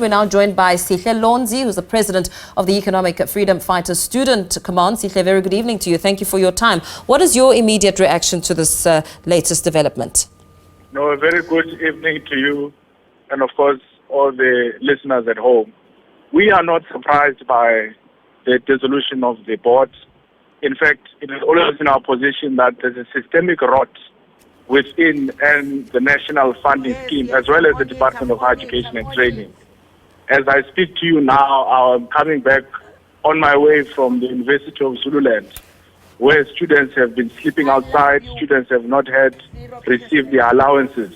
we're now joined by Sihle Lonzi, who's the president of the Economic Freedom Fighters Student Command. Sihle, very good evening to you. Thank you for your time. What is your immediate reaction to this latest development? No, a very good evening to you and, of course, all the listeners at home. We are not surprised by the dissolution of the board. In fact, it is always in our position that there's a systemic rot within the national funding scheme, as well as the Department of Higher Education and Training. As I speak to you now, I'm coming back on my way from the University of Zululand, where students have been sleeping outside, students have not received their allowances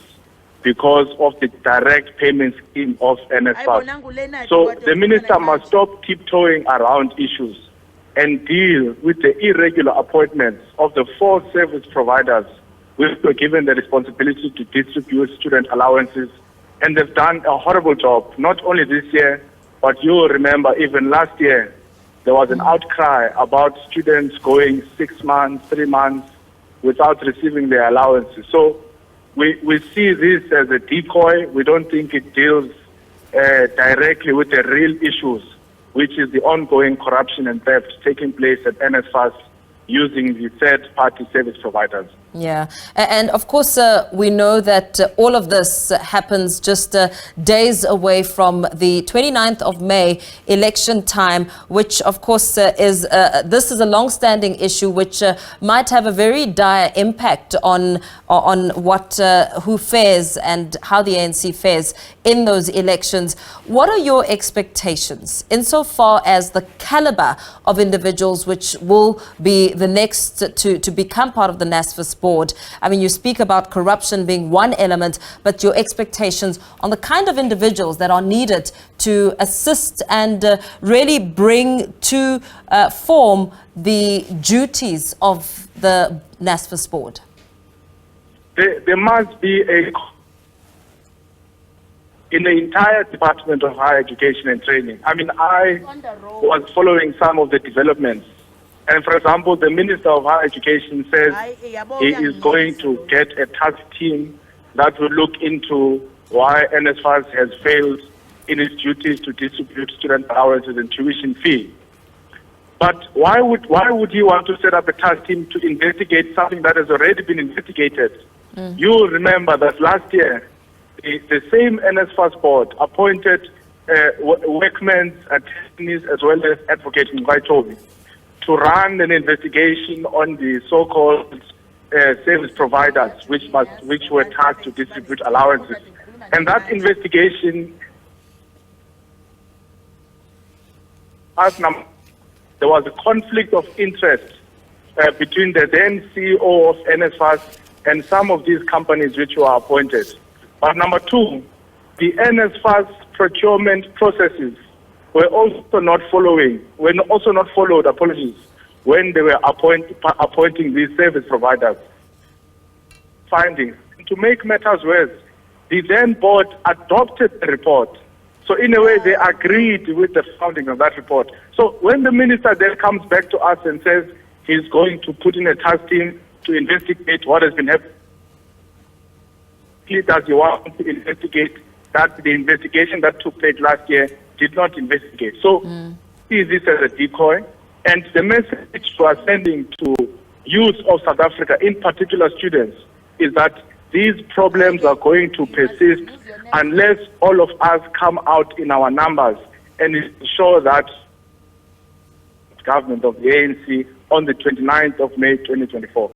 because of the direct payment scheme of NSFAS. So the minister must stop tiptoeing around issues and deal with the irregular appointments of the 4 service providers which were given the responsibility to distribute student allowances. And they've done a horrible job, not only this year, but you will remember even last year, there was an outcry about students going 6 months, 3 months without receiving their allowances. So we see this as a decoy. We don't think it deals directly with the real issues, which is the ongoing corruption and theft taking place at NSFAS using the third-party service providers. Yeah, and of course we know that all of this happens just days away from the 29th of May election time, which of course is this is a long-standing issue which might have a very dire impact on what who fares and how the ANC fares in those elections. What are your expectations insofar as the caliber of individuals which will be the next to become part of the NSFAS board? I mean, you speak about corruption being one element, but your expectations on the kind of individuals that are needed to assist and really bring to form the duties of the NSFAS board? There must be in the entire Department of Higher Education and Training. I mean, I was following some of the developments. And for example, the Minister of Higher Education says he is going to get a task team that will look into why NSFAS has failed in its duties to distribute student allowances and tuition fee. But why would he want to set up a task team to investigate something that has already been investigated? You will remember that last year, the same NSFAS board appointed workmen's attorneys as well as advocates in Kwaitobi to run an investigation on the so-called service providers which were tasked to distribute allowances. And that investigation, there was a conflict of interest between the then CEO of NSFAS and some of these companies which were appointed. But number 2, the NSFAS procurement processes were also not followed, when they were appointing these service providers. Findings. To make matters worse, the then board adopted the report. So in a way, they agreed with the founding of that report. So when the minister then comes back to us and says he's going to put in a task team to investigate what has been happening, does he want to investigate that the investigation that took place last year did not investigate? So see this as a decoy. And the message we are sending to youth of South Africa, in particular students, is that these problems are going to persist unless all of us come out in our numbers and ensure that the government of the ANC on the 29th of May 2024.